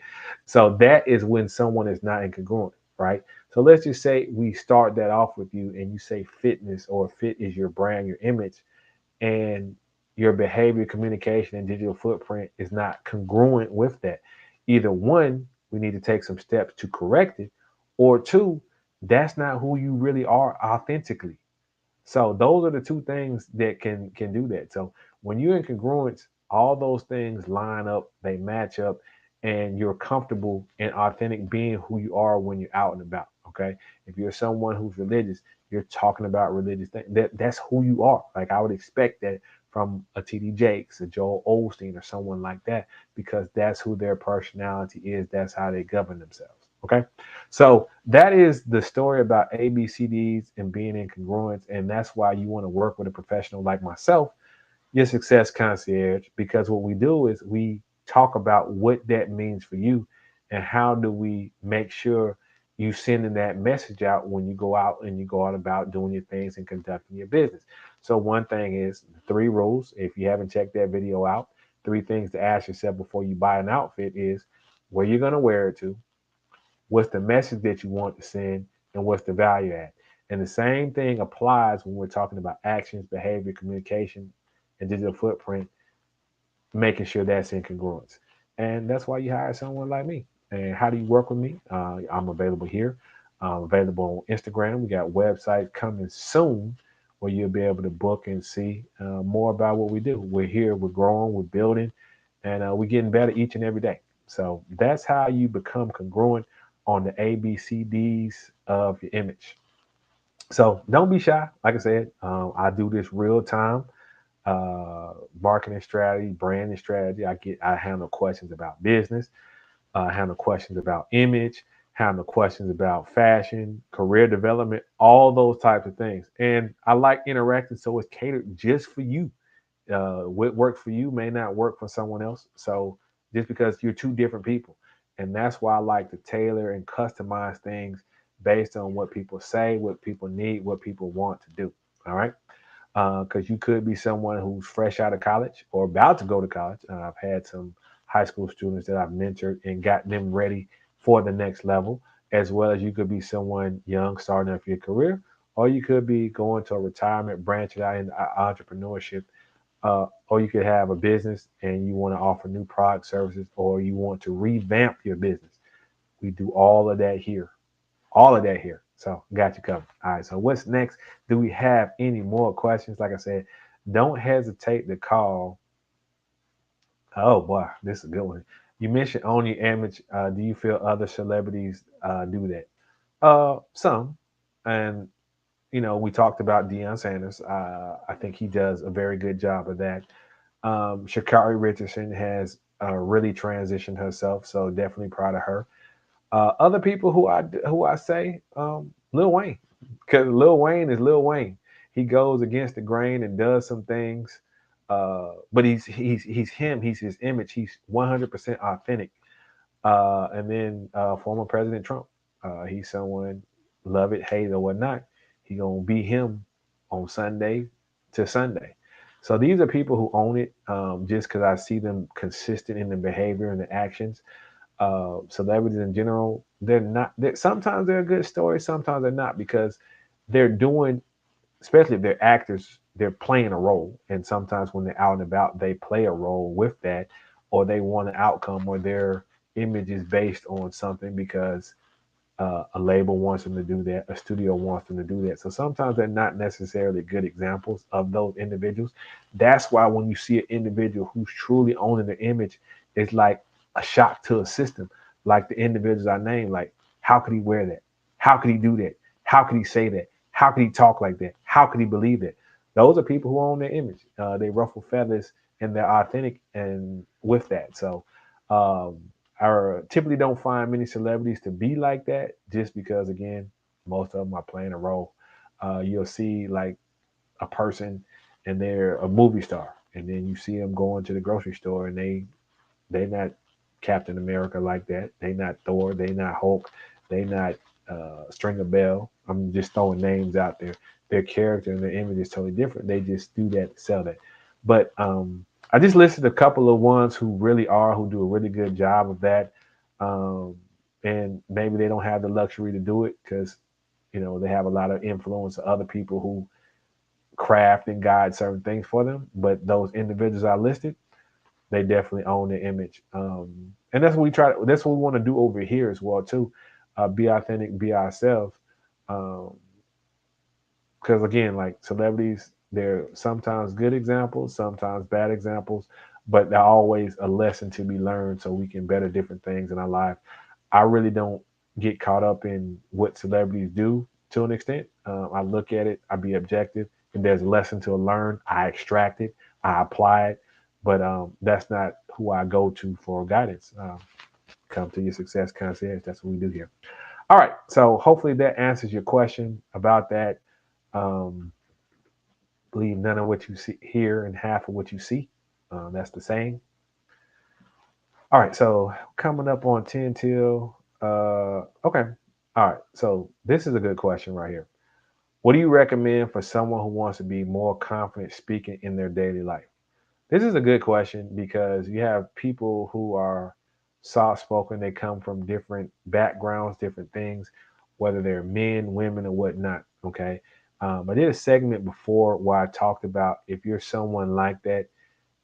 So that is when someone is not incongruent, right? So let's just say we start that off with you and you say fitness or fit is your brand, your image, and your behavior, communication, and digital footprint is not congruent with that. Either one, we need to take some steps to correct it, or two, that's not who you really are authentically. So those are the two things that can do that. So when you're in congruence, all those things line up, they match up, and you're comfortable and authentic being who you are when you're out and about. Okay. If you're someone who's religious, you're talking about religious things. That's who you are. Like I would expect that from a TD Jakes, a Joel Osteen, or someone like that, because that's who their personality is. That's how they govern themselves. Okay. So that is the story about ABCDs and being in congruence. And that's why you want to work with a professional like myself, your success concierge, because what we do is we talk about what that means for you and how do we make sure you sending that message out when you go out and you go out about doing your things and conducting your business. So one thing is 3 rules. If you haven't checked that video out, 3 things to ask yourself before you buy an outfit is where you're going to wear it to, what's the message that you want to send, and what's the value add. And the same thing applies when we're talking about actions, behavior, communication, and digital footprint, making sure that's in congruence. And that's why you hire someone like me. And how do you work with me? I'm available here. I'm available on Instagram. We got websites coming soon where you'll be able to book and see more about what we do. We're here, we're growing, we're building, and we're getting better each and every day. So that's how you become congruent on the ABCDs of your image. So don't be shy. Like I said, I do this real time marketing strategy, branding strategy. I handle questions about business, handle questions about image, handle questions about fashion, career development, all those types of things. And I like interacting, so it's catered just for you. What works for you may not work for someone else. So just because you're two different people, and that's why I like to tailor and customize things based on what people say, what people need, what people want to do. All right, because you could be someone who's fresh out of college or about to go to college. I've had some high school students that I've mentored and got them ready for the next level, as well as you could be someone young starting off your career, or you could be going to a retirement, branching out into entrepreneurship, or you could have a business and you want to offer new product services, or you want to revamp your business. We do all of that here, all of that here. So got you covered. All right. So what's next? Do we have any more questions? Like I said, don't hesitate to call. Oh boy, this is a good one. You mentioned own your image. Do you feel other celebrities do that? Some, and we talked about Deion Sanders. I think he does a very good job of that. Shakari Richardson has really transitioned herself, so definitely proud of her. Other people who I say, Lil Wayne, because Lil Wayne is Lil Wayne. He goes against the grain and does some things, but he's him. He's his image. He's 100% authentic. And then former President Trump, he's someone, love it, hate it, or whatnot. He gonna be him on Sunday to Sunday. So these are people who own it, just because I see them consistent in the behavior and the actions. Celebrities in general, they're not. Sometimes they're a good story, sometimes they're not, because they're doing, especially if they're actors, they're playing a role, and sometimes when they're out and about, they play a role with that, or they want an outcome, or their image is based on something because a label wants them to do that, a studio wants them to do that. So sometimes they're not necessarily good examples of those individuals. That's why when you see an individual who's truly owning the image, it's like a shock to a system. Like the individuals I named, like, how could he wear that? How could he do that? How could he say that? How could he talk like that? How could he believe that? Those are people who own their image. They ruffle feathers and they're authentic and with that. So um, I typically don't find many celebrities to be like that, just because, again, most of them are playing a role. You'll see like a person and they're a movie star, and then you see them going to the grocery store and they not Captain America like that. They not Thor. They not Hulk. They not Stringer Bell. I'm just throwing names out there. Their character and their image is totally different. They just do that to sell that. But I just listed a couple of ones who really are, who do a really good job of that. Um, and maybe they don't have the luxury to do it because, they have a lot of influence of other people who craft and guide certain things for them. But those individuals I listed, they definitely own the image. And that's what we try. That's what we want to do over here as well too. Be authentic, be ourselves. Um, because again, like celebrities, they're sometimes good examples, sometimes bad examples, but they're always a lesson to be learned so we can better different things in our life. I really don't get caught up in what celebrities do to an extent. I look at it, I be objective. If there's a lesson to learn, I extract it, I apply it, but that's not who I go to for guidance. Come to your success concierge. That's what we do here. All right. So hopefully that answers your question about that. Um, Believe none of what you see hear and half of what you see. That's the saying. All right, so coming up on 10 till okay. All right. So this is a good question right here. What do you recommend for someone who wants to be more confident speaking in their daily life? This is a good question because you have people who are soft spoken, they come from different backgrounds, different things, whether they're men, women, or whatnot. Okay. I did a segment before where I talked about if you're someone like that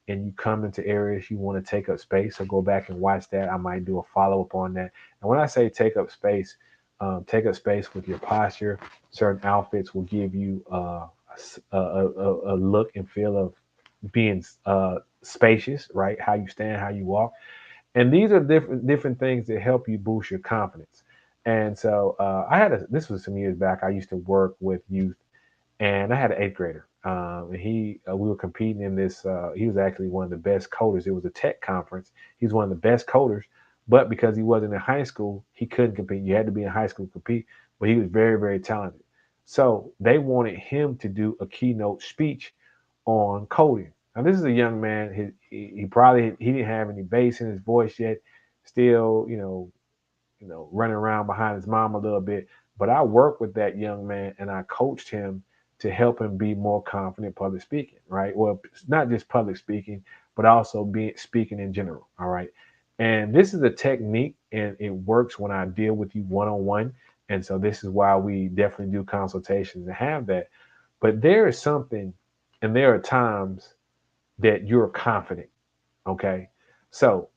and you come into areas you want to take up space. So go back and watch that. I might do a follow up on that. And when I say take up space with your posture. Certain outfits will give you a look and feel of being spacious, right? How you stand, how you walk, and these are different things that help you boost your confidence. And so this was some years back. I used to work with youth and I had an eighth grader. And we were competing in this. He was actually one of the best coders. It was a tech conference. He was one of the best coders, but because he wasn't in high school, he couldn't compete. You had to be in high school to compete, but he was very, very talented. So they wanted him to do a keynote speech on coding. Now this is a young man. He probably he didn't have any bass in his voice yet. Still, running around behind his mom a little bit. But I worked with that young man and I coached him to help him be more confident public speaking, right? Well, it's not just public speaking, but also being speaking in general. All right. And this is a technique and it works when I deal with you one on one. And so this is why we definitely do consultations and have that. But there is something, and there are times that you're confident. Okay. So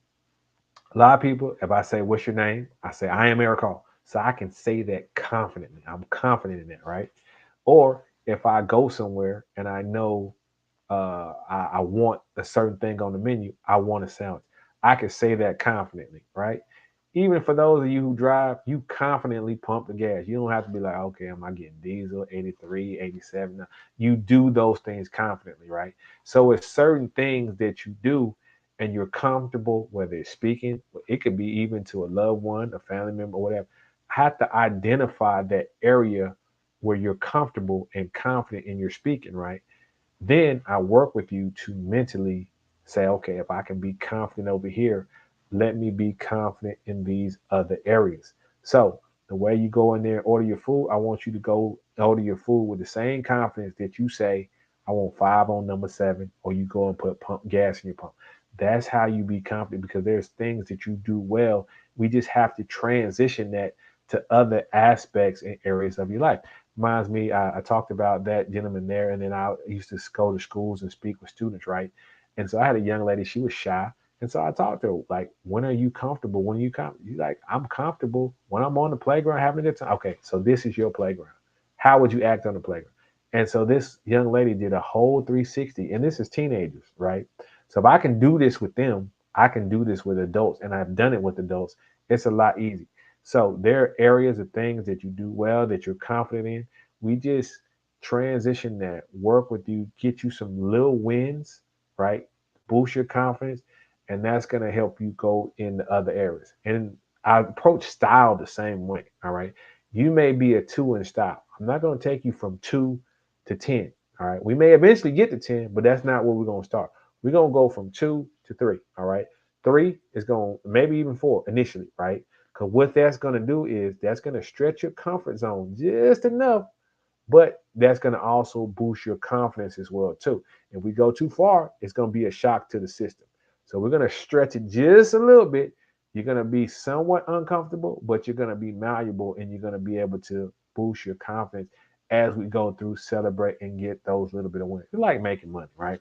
a lot of people, if I say, what's your name? I say, I am iamerichall. So I can say that confidently. I'm confident in that, right? Or if I go somewhere and I know I want a certain thing on the menu, I want a sandwich. I can say that confidently, right? Even for those of you who drive, you confidently pump the gas. You don't have to be like, okay, am I getting diesel 83, 87? No. You do those things confidently, right? So it's certain things that you do and you're comfortable, whether it's speaking, it could be even to a loved one, a family member, or whatever. Have to identify that area where you're comfortable and confident in your speaking, right? Then I work with you to mentally say, okay, if I can be confident over here, let me be confident in these other areas. So the way you go in there and order your food, I want you to go order your food with the same confidence that you say, I want five on number seven, or you go and put pump gas in your pump. That's how you be confident because there's things that you do well. We just have to transition that to other aspects and areas of your life. Reminds me, I talked about that gentleman there, and then I used to go to schools and speak with students, right? And so I had a young lady, she was shy. And so I talked to her, like, when are you comfortable? When are you comfortable? She's like, I'm comfortable when I'm on the playground having a good time. Okay, so this is your playground. How would you act on the playground? And so this young lady did a whole 360, and this is teenagers, right? So if I can do this with them, I can do this with adults, and I've done it with adults. It's a lot easier. So there are areas of things that you do well that you're confident in. We just transition that, work with you, get you some little wins, right? Boost your confidence, and that's going to help you go in the other areas. And I approach style the same way. All right. You may be a two in style. I'm not going to take you from two to 10. All right. We may eventually get to 10, but that's not where we're going to start. We're going to go from two to three. All right. Three is going, maybe even four initially, right? Because what that's going to do is that's going to stretch your comfort zone just enough, but that's going to also boost your confidence as well too. If we go too far, it's going to be a shock to the system. So we're going to stretch it just a little bit. You're going to be somewhat uncomfortable, but you're going to be malleable and you're going to be able to boost your confidence as we go through, celebrate and get those little bit of wins. It's like making money, right?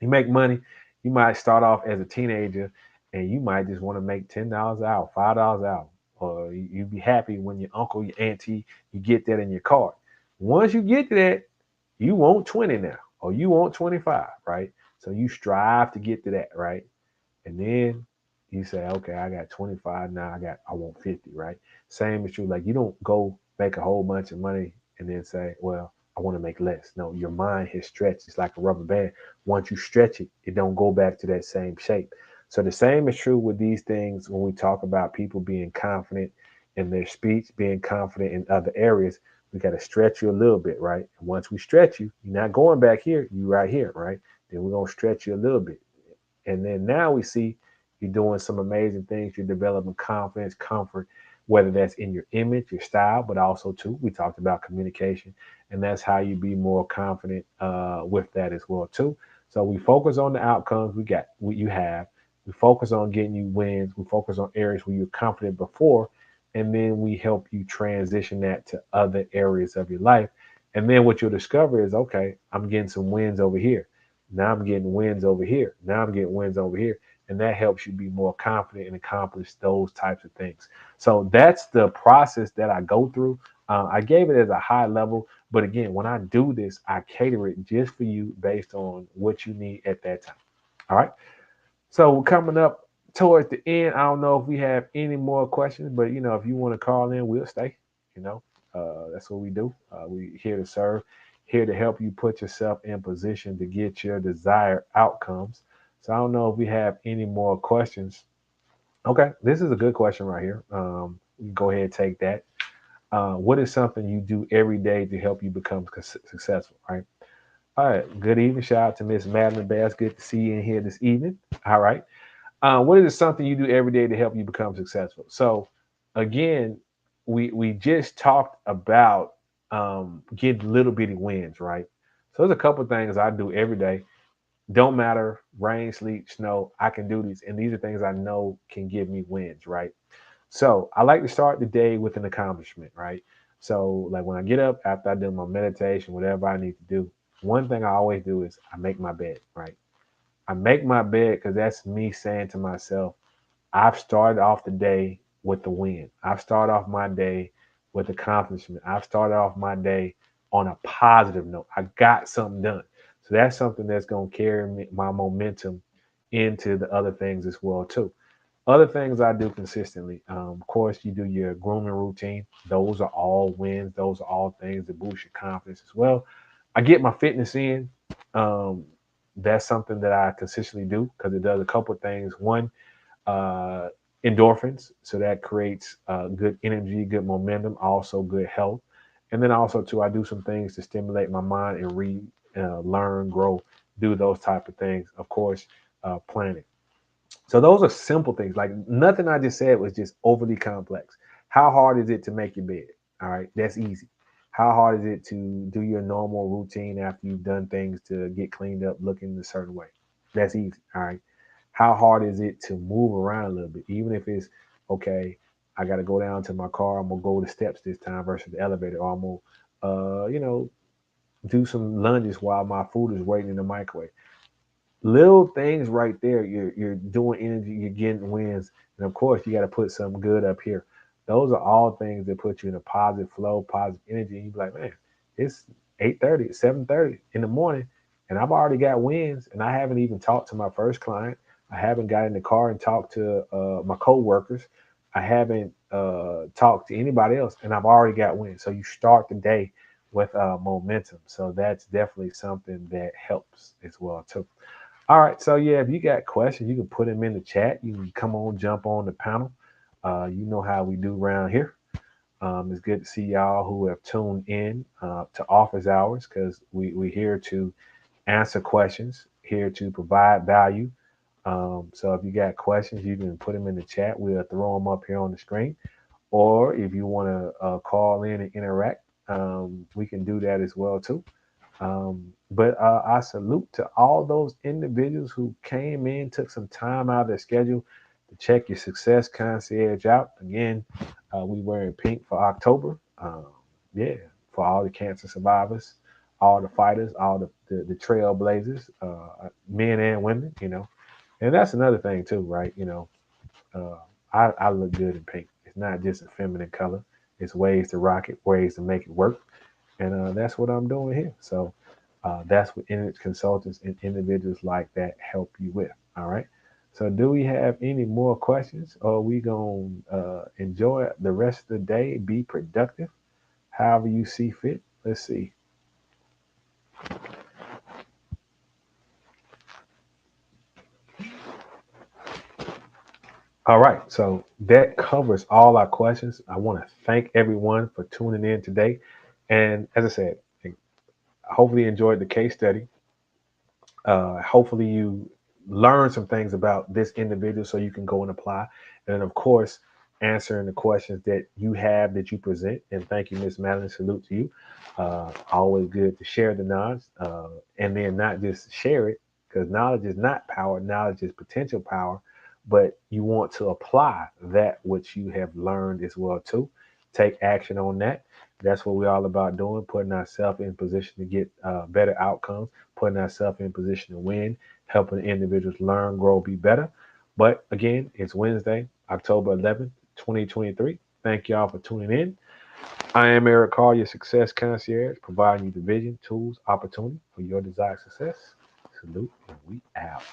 You make money, you might start off as a teenager and you might just want to make $10 an hour, $5 an hour. Or you be happy when your uncle, your auntie, you get that in your card. Once you get to that, you want 20 now, or you want 25, right? So you strive to get to that, right? And then you say, okay, I got 25 now. I want 50, right? Same is true. Like you don't go make a whole bunch of money and then say, well, I want to make less. No, your mind has stretched. It's like a rubber band. Once you stretch it, it don't go back to that same shape. So the same is true with these things when we talk about people being confident in their speech, being confident in other areas. We got to stretch you a little bit, right? And once we stretch you, you're not going back here, you right here, right? Then we're gonna stretch you a little bit. And then now we see you're doing some amazing things. You're developing confidence, comfort, whether that's in your image, your style, but also too, we talked about communication, and that's how you be more confident with that as well too. So we focus on the outcomes we got, what you have. We focus on getting you wins. We focus on areas where you're confident before, and then we help you transition that to other areas of your life. And then what you'll discover is, okay, I'm getting some wins over here. Now I'm getting wins over here. Now I'm getting wins over here. And that helps you be more confident and accomplish those types of things. So that's the process that I go through. I gave it as a high level, but again, when I do this, I cater it just for you based on what you need at that time. All right. So we're coming up towards the end. I don't know if we have any more questions, but if you want to call in, we'll stay. You know, that's what we do. We here to serve, here to help you put yourself in position to get your desired outcomes. So I don't know if we have any more questions. Okay, this is a good question right here. You can go ahead and take that. What is something you do every day to help you become successful? Right. All right. Good evening. Shout out to Miss Madeline Bass. Good to see you in here this evening. All right. What is something you do every day to help you become successful? So, again, we just talked about getting little bitty wins, right? So there's a couple of things I do every day. Don't matter rain, sleet, snow. I can do these, and these are things I know can give me wins, right? So I like to start the day with an accomplishment, right? So like when I get up after I do my meditation, whatever I need to do, one thing I always do is I make my bed, right? I make my bed because that's me saying to myself, I've started off the day with the win. I've started off my day with accomplishment. I've started off my day on a positive note. I got something done. So that's something that's going to carry my momentum into the other things as well too. Other things I do consistently, of course, you do your grooming routine. Those are all wins. Those are all things that boost your confidence as well. I get my fitness in. Um, that's something that I consistently do because it does a couple of things. One, uh, endorphins, so that creates good energy, good momentum, also good health. And then also too, I do some things to stimulate my mind and read, learn, grow, do those type of things. Of course, planning. So those are simple things. Like nothing I just said was just overly complex. How hard is it to make your bed? All right, that's easy. How hard is it to do your normal routine after you've done things to get cleaned up, looking a certain way? That's easy. All right. How hard is it to move around a little bit, even if it's okay? I got to go down to my car. I'm gonna go the steps this time versus the elevator, or I'm gonna, do some lunges while my food is waiting in the microwave. Little things right there. You're doing energy. You're getting wins, and of course, you got to put some good up here. Those are all things that put you in a positive flow, positive energy. And you be like, man, it's 8:30, it's 7:30 in the morning, and I've already got wins, and I haven't even talked to my first client. I haven't got in the car and talked to my coworkers. I haven't talked to anybody else, and I've already got wins. So you start the day with momentum. So that's definitely something that helps as well too. All right. So yeah, if you got questions, you can put them in the chat. You can come on, jump on the panel. You know how we do around here. It's good to see y'all who have tuned in to office hours because we're here to answer questions, here to provide value. So if you got questions, you can put them in the chat. We'll throw them up here on the screen. Or if you want to call in and interact, we can do that as well too. But I salute to all those individuals who came in, took some time out of their schedule to check your success concierge out. Again, we wearing pink for October. Yeah, for all the cancer survivors, all the fighters, all the trailblazers, men and women, And that's another thing too, right? Uh, I look good in pink. It's not just a feminine color. It's ways to rock it, ways to make it work, and that's what I'm doing here. So that's what image consultants and individuals like that help you with. All right. So do we have any more questions, or are we gonna enjoy the rest of the day, be productive, however you see fit? Let's see. All right, so that covers all our questions. I want to thank everyone for tuning in today. And as I said, hopefully you enjoyed the case study. Hopefully you learn some things about this individual so you can go and apply. And then, of course, answering the questions that you have that you present. And thank you, Miss Madeline. Salute to you. Always good to share the knowledge, and then not just share it, because knowledge is not power. Knowledge is potential power, but you want to apply that which you have learned as well too. Take action on that. That's what we're all about doing, putting ourselves in position to get better outcomes, putting ourselves in position to win, helping individuals learn, grow, be better. But again, it's Wednesday, October 11th, 2023. Thank y'all for tuning in. I am Eric Call, your success concierge, providing you the vision, tools, opportunity for your desired success. Salute, and we out.